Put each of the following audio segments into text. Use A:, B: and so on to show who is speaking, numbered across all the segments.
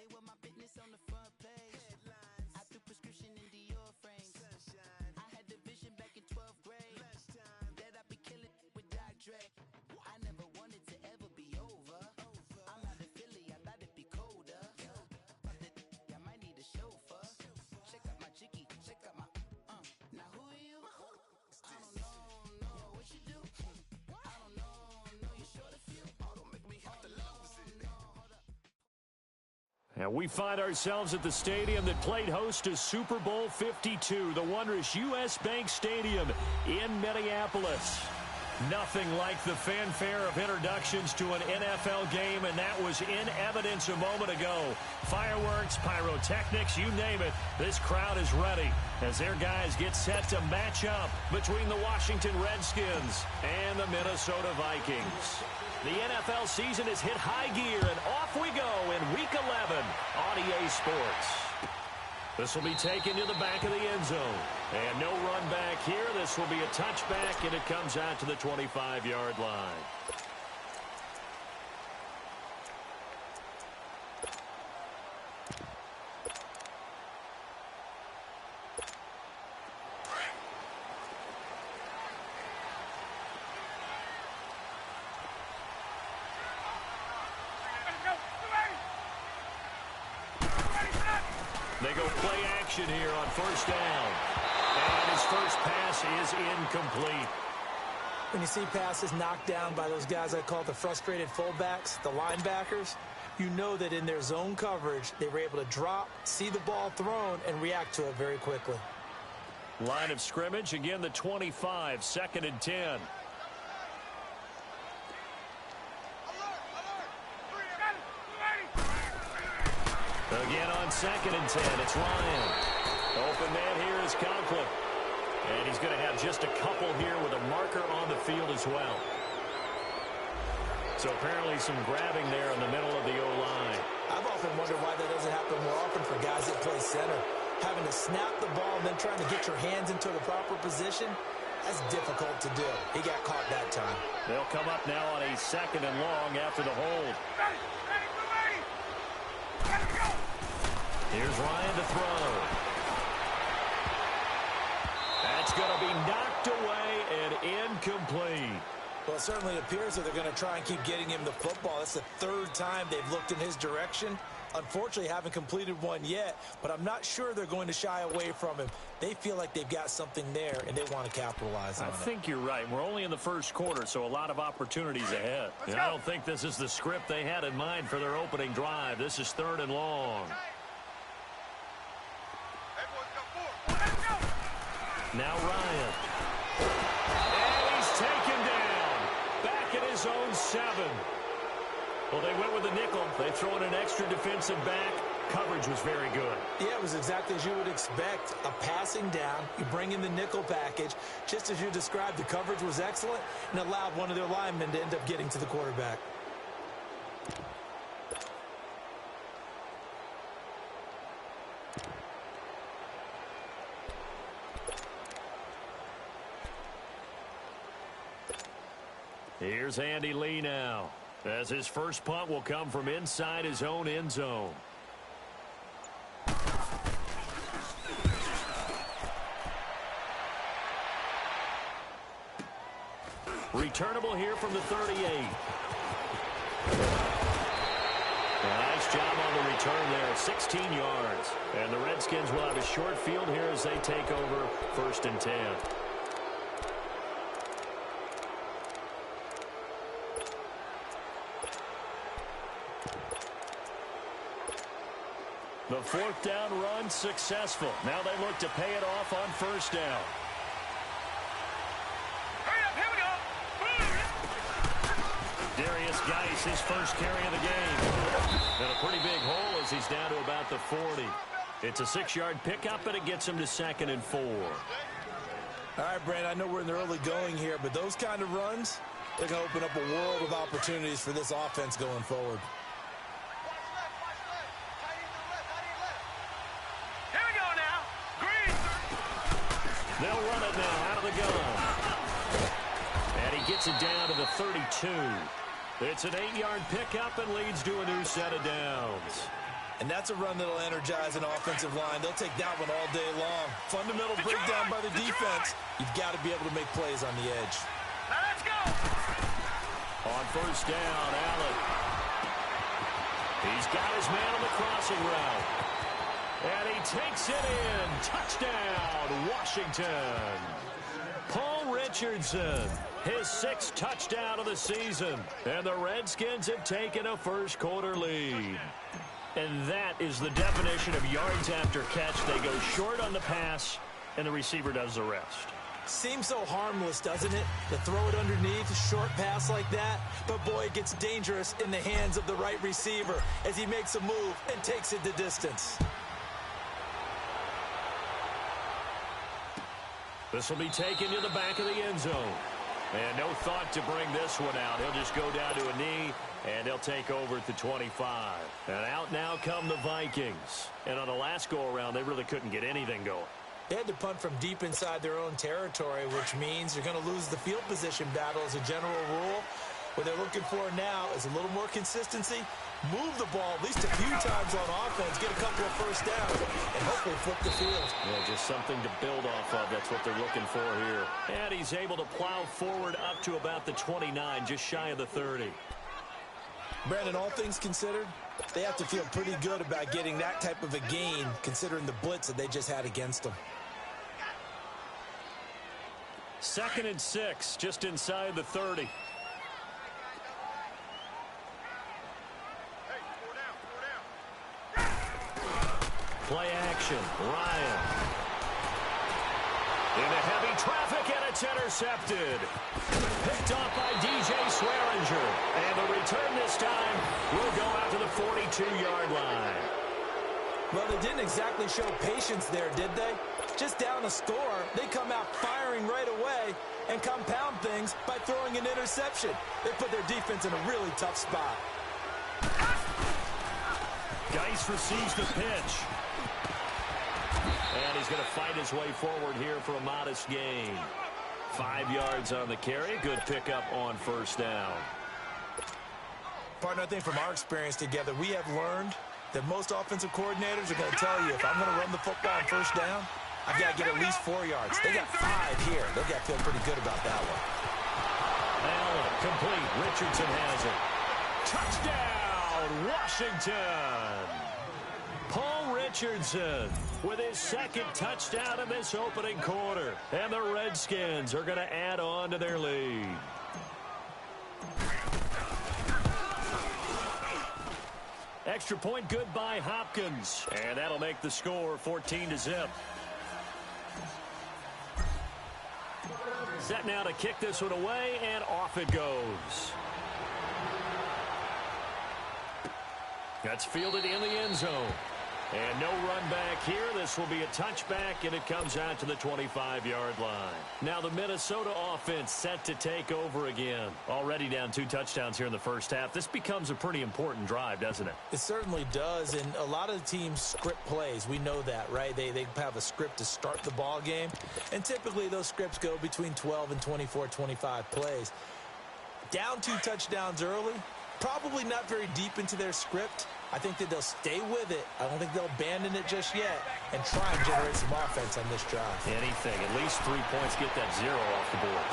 A: They were my business on the front page. I threw prescription in Dior frames. I had the vision back in 12th grade that I'd be killing with Doc Dre. I never wanted to ever be over. I'm out of Philly, I thought it'd be colder. I might need a chauffeur. Check out my jiggy, check out my Now who are you? I don't know what you do. I don't know you short a few. Oh, don't make me have to lose it.
B: And we find ourselves at the stadium that played host to Super Bowl 52, the wondrous U.S. Bank Stadium in Minneapolis. Nothing like the fanfare of introductions to an NFL game, and that was in evidence a moment ago. Fireworks, pyrotechnics, you name it. This crowd is ready as their guys get set to match up between the Washington Redskins and the Minnesota Vikings. The NFL season has hit high gear, and off we go in Week 11 on EA Sports. This will be taken to the back of the end zone. And no run back here. This will be a touchback, and it comes out to the 25-yard line. They go play action here on first down. And his first pass is incomplete.
C: When you see passes knocked down by those guys I call the frustrated fullbacks, the linebackers, you know that in their zone coverage, they were able to drop, see the ball thrown, and react to it very quickly.
B: Line of scrimmage, again the 25, 2nd and 10. Again on 2nd and 10, it's Ryan. Open man here is Conklin. And he's going to have just a couple here with a marker on the field as well. So apparently some grabbing there in the middle of the O-line.
C: I've often wondered why that doesn't happen more often for guys that play center. Having to snap the ball and then trying to get your hands into the proper position, that's difficult to do. He got caught that time.
B: They'll come up now on a 2nd and long after the hold. Here's Ryan to throw. That's going to be knocked away and incomplete.
C: Well, it certainly appears that they're going to try and keep getting him the football. That's the 3rd time they've looked in his direction. Unfortunately, haven't completed one yet, but I'm not sure they're going to shy away from him. They feel like they've got something there, and they want to capitalize on it.
B: I think you're right. We're only in the first quarter, so a lot of opportunities ahead. And I don't think this is the script they had in mind for their opening drive. This is 3rd and long. Now Ryan. And he's taken down. Back at his own 7. Well, they went with the nickel. They throw in an extra defensive back. Coverage was very good.
C: Yeah, it was exactly as you would expect. A passing down. You bring in the nickel package. Just as you described, the coverage was excellent and allowed one of their linemen to end up getting to the quarterback.
B: Here's Andy Lee now, as his first punt will come from inside his own end zone. Returnable here from the 38. Nice job on the return there, 16 yards. And the Redskins will have a short field here as they take over 1st and 10. The 4th down run successful. Now they look to pay it off on 1st down.
D: Hurry up, here we go.
B: Darius Geis, his first carry of the game. And a pretty big hole as he's down to about the 40. It's a 6-yard pickup, and it gets him to 2nd and 4.
C: All right, Brandon, I know we're in the early going here, but those kind of runs, they're going to open up a world of opportunities for this offense going forward.
B: They'll run it now out of the gun. And he gets it down to the 32. It's an 8-yard pickup and leads to a new set of downs.
C: And that's a run that'll energize an offensive line. They'll take that one all day long. Fundamental breakdown by the defense. You've got to be able to make plays on the edge.
B: Now let's go. On first down, Allen. He's got his man on the crossing route. And he takes it in. Touchdown, Washington. Paul Richardson, his 6th touchdown of the season. And the Redskins have taken a first-quarter lead. And that is the definition of yards after catch. They go short on the pass, and the receiver does the rest.
C: Seems so harmless, doesn't it? To throw it underneath, a short pass like that. But, boy, it gets dangerous in the hands of the right receiver as he makes a move and takes it the distance.
B: This will be taken to the back of the end zone. And no thought to bring this one out. He'll just go down to a knee, and he'll take over at the 25. And out now come the Vikings. And on the last go-around, they really couldn't get anything going.
C: They had to punt from deep inside their own territory, which means you're going to lose the field position battle as a general rule. What they're looking for now is a little more consistency, move the ball at least a few times on offense, get a couple of first downs, and hopefully flip the field.
B: Yeah, just something to build off of. That's what they're looking for here. And he's able to plow forward up to about the 29, just shy of the 30.
C: Brandon, all things considered, they have to feel pretty good about getting that type of a gain, considering the blitz that they just had against them.
B: 2nd and 6, just inside the 30. Play action. Ryan. Into heavy traffic, and it's intercepted. Picked off by DJ Swearinger. And the return this time will go out to the 42-yard line.
C: Well, they didn't exactly show patience there, did they? Just down a score, they come out firing right away and compound things by throwing an interception. They put their defense in a really tough spot.
B: Geis receives the pitch. And he's going to fight his way forward here for a modest gain. 5 yards on the carry. Good pickup on first down.
C: Partner, I think from our experience together, we have learned that most offensive coordinators are going to tell you, if I'm going to run the football on first down, I've got to get at least 4 yards. They got 5 here. They've got to feel pretty good about that one.
B: Allen, complete. Richardson has it. Touchdown, Washington! Paul Richardson with his 2nd touchdown in this opening quarter. And the Redskins are going to add on to their lead. Extra point good by Hopkins. And that'll make the score 14-0. Set now to kick this one away, and off it goes. That's fielded in the end zone. And no run back here. This will be a touchback, and it comes out to the 25-yard line. Now the Minnesota offense set to take over again. Already down 2 touchdowns here in the first half. This becomes a pretty important drive, doesn't it?
C: It certainly does, and a lot of the teams script plays. We know that, right? They have a script to start the ball game, and typically those scripts go between 12 and 24, 25 plays. Down 2 touchdowns early, probably not very deep into their script. I think that they'll stay with it. I don't think they'll abandon it just yet and try and generate some offense on this drive.
B: Anything. At least 3 points. Get that 0 off the board.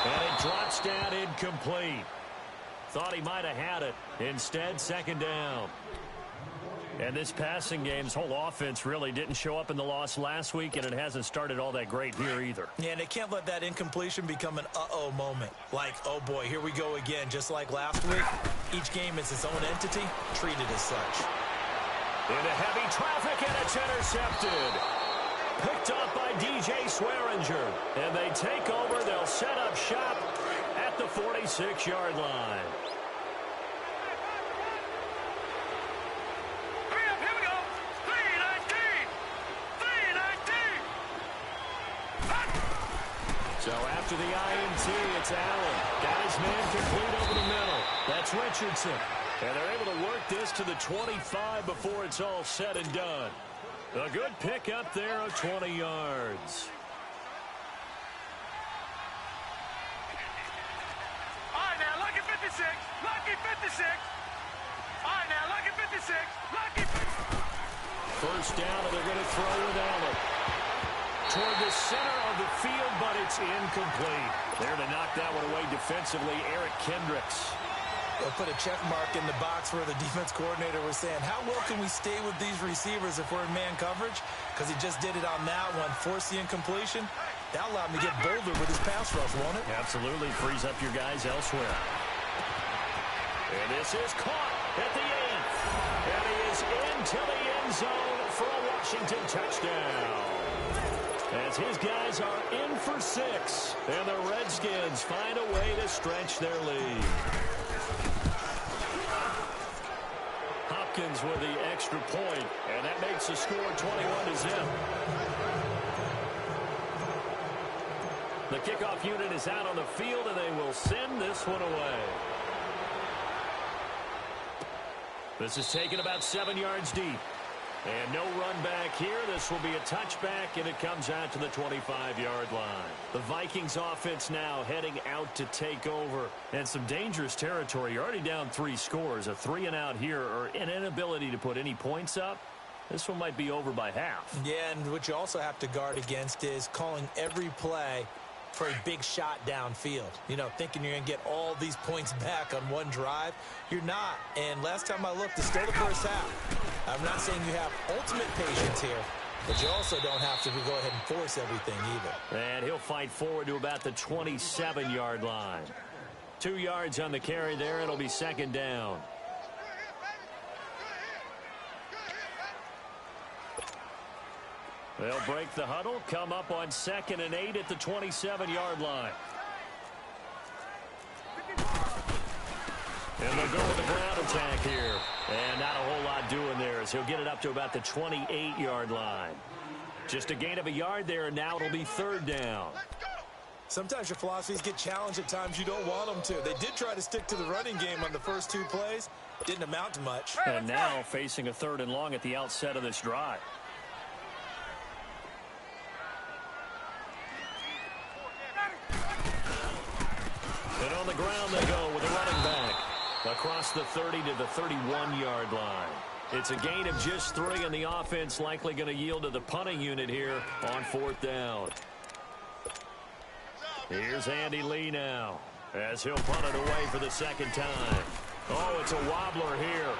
B: And it drops down incomplete. Thought he might have had it. Instead, 2nd down. And this passing game's whole offense really didn't show up in the loss last week, and it hasn't started all that great here either.
C: Yeah, and they can't let that incompletion become an uh-oh moment. Like, oh boy, here we go again, just like last week. Each game is its own entity, treated as such.
B: Into heavy traffic, and it's intercepted. Picked up by DJ Swearinger. And they take over. They'll set up shop at the 46-yard line. So after the INT, it's Allen. Got his man complete over the middle. That's Richardson. And they're able to work this to the 25 before it's all said and done. A good pickup there of 20 yards.
D: All right, now, lucky 56. Lucky 56. All right, now, lucky 56. Lucky 56.
B: first down, and they're going to throw with Allen. Toward the center of the field, but it's incomplete. There to knock that one away defensively, Eric Kendricks.
C: They'll put a check mark in the box where the defense coordinator was saying, how well can we stay with these receivers if we're in man coverage? Because he just did it on that one, force the incompletion. That'll allow him to get bolder with his pass rush, won't it?
B: Absolutely. Frees up your guys elsewhere. And this is caught at the 8th. And he is into the end zone for a Washington touchdown. As his guys are in for 6. And the Redskins find a way to stretch their lead. Hopkins with the extra point, and that makes the score 21-0. The kickoff unit is out on the field, and they will send this one away. This is taken about 7 yards deep. And no run back here. This will be a touchback, and it comes out to the 25-yard line. The Vikings offense now heading out to take over. And some dangerous territory. You're already down 3 scores. A 3-and-out here, or an inability to put any points up. This one might be over by half.
C: Yeah, and what you also have to guard against is calling every play for a big shot downfield. You know, thinking you're going to get all these points back on one drive. You're not. And last time I looked, it's still the first half. I'm not saying you have ultimate patience here, but you also don't have to go ahead and force everything either.
B: And he'll fight forward to about the 27-yard line. 2 yards on the carry there. It'll be second down. They'll break the huddle, come up on 2nd and 8 at the 27-yard line. And they'll go with the ground attack here. And not a whole lot doing there as he'll get it up to about the 28-yard line. Just a gain of a yard there, and now it'll be 3rd down.
C: Sometimes your philosophies get challenged at times you don't want them to. They did try to stick to the running game on the first 2 plays. Didn't amount to much.
B: And now facing a 3rd and long at the outset of this drive. And on the ground they go with a running back. Across the 30 to the 31-yard line. It's a gain of just 3, and the offense likely going to yield to the punting unit here on 4th down. Here's Andy Lee now as he'll punt it away for the 2nd time. Oh, it's a wobbler here.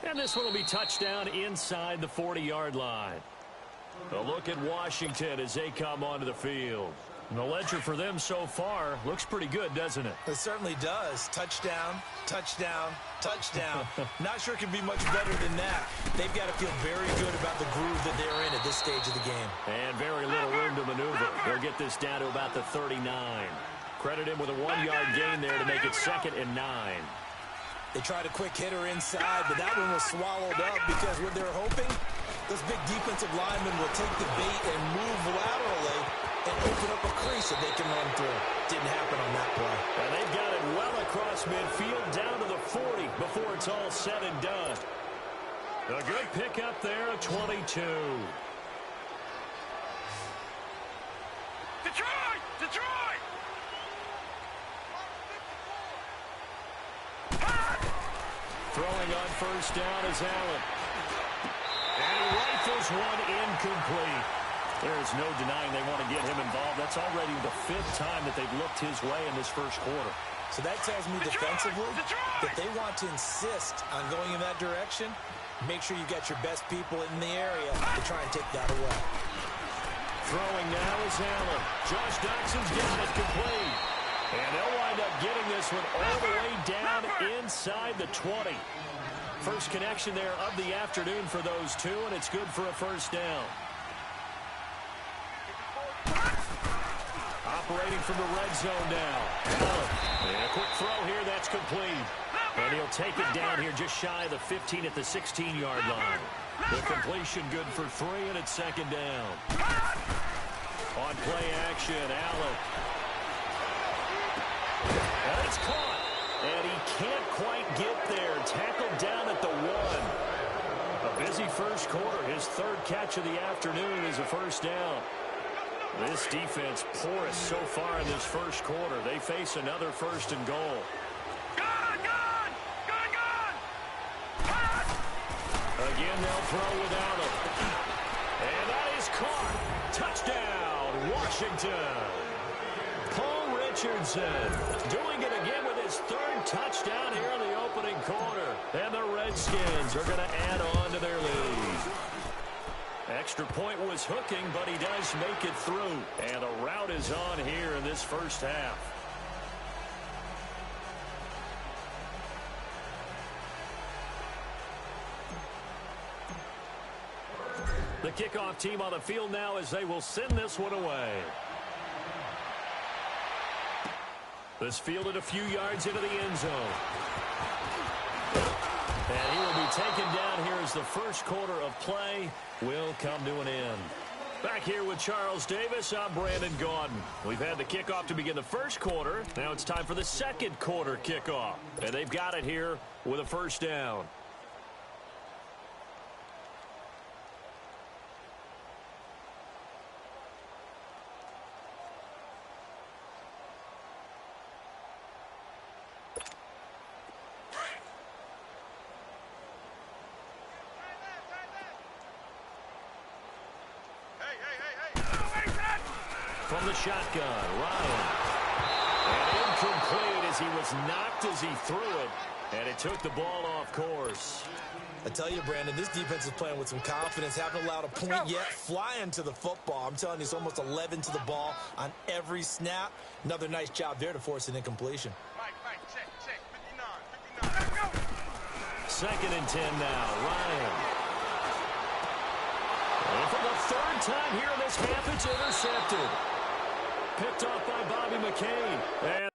B: And this one will be touchdown inside the 40-yard line. A look at Washington as they come onto the field. And the ledger for them so far looks pretty good, doesn't it?
C: It certainly does. Touchdown, touchdown, touchdown. Not sure it can be much better than that. They've got to feel very good about the groove that they're in at this stage of the game.
B: And very little room to maneuver. They'll get this down to about the 39. Credit him with a 1-yard gain there to make it 2nd and 9.
C: They tried a quick hitter inside, but that one was swallowed up because what they're hoping, those big defensive linemen will take the bait and move laterally and open up a crease that they can run through. Didn't happen on that play.
B: And they've got it well across midfield down to the 40 before it's all said and done. A good pickup there at 22.
D: Detroit! Detroit!
B: Throwing on first down is Allen. And he rifles one incomplete. There's no denying they want to get him involved. That's already the 5th time that they've looked his way in this first quarter.
C: So that tells me defensively that they want to insist on going in that direction. Make sure you got your best people in the area to try and take that away.
B: Throwing now is Allen. Josh Doxson's got it complete. And they'll wind up getting this one all the way down inside the 20. First connection there of the afternoon for those two, and it's good for a first down. Operating from the red zone now. Allen. And a quick throw here, that's complete. And he'll take it down here just shy of the 15 at the 16-yard line. The completion good for 3, and it's 2nd down. On play action, Allen. And it's caught. And he can't quite get there. Tackled down at the 1. A busy first quarter. His 3rd catch of the afternoon is a first down. This defense porous so far in this first quarter. They face another 1st and goal.
D: Gone! Gone! Gone! Gone!
B: again, they'll throw without him. And that is caught. Touchdown, Washington. Paul Richardson doing it again with his third touchdown here in the opening quarter. And the Redskins are going to add on to their lead. Extra point was hooking, but he does make it through. And the rout is on here in this first half. The kickoff team on the field now as they will send this one away. This fielded a few yards into the end zone. And he will be taken down here as the first quarter of play will come to an end. Back here with Charles Davis, I'm Brandon Gaudin. We've had the kickoff to begin the first quarter. Now it's time for the second quarter kickoff. And they've got it here with a first down. From the shotgun, Ryan. And incomplete as he was knocked as he threw it. And it took the ball off course.
C: I tell you, Brandon, this defense is playing with some confidence. Haven't allowed a point yet. Flying to the football. I'm telling you, it's almost 11 to the ball on every snap. Another nice job there to force an incompletion.
D: Mike, check. 59. Let's go.
B: 2nd and 10 now, Ryan. And for the third time here in this half, it's intercepted. Picked off by Bobby McCain. And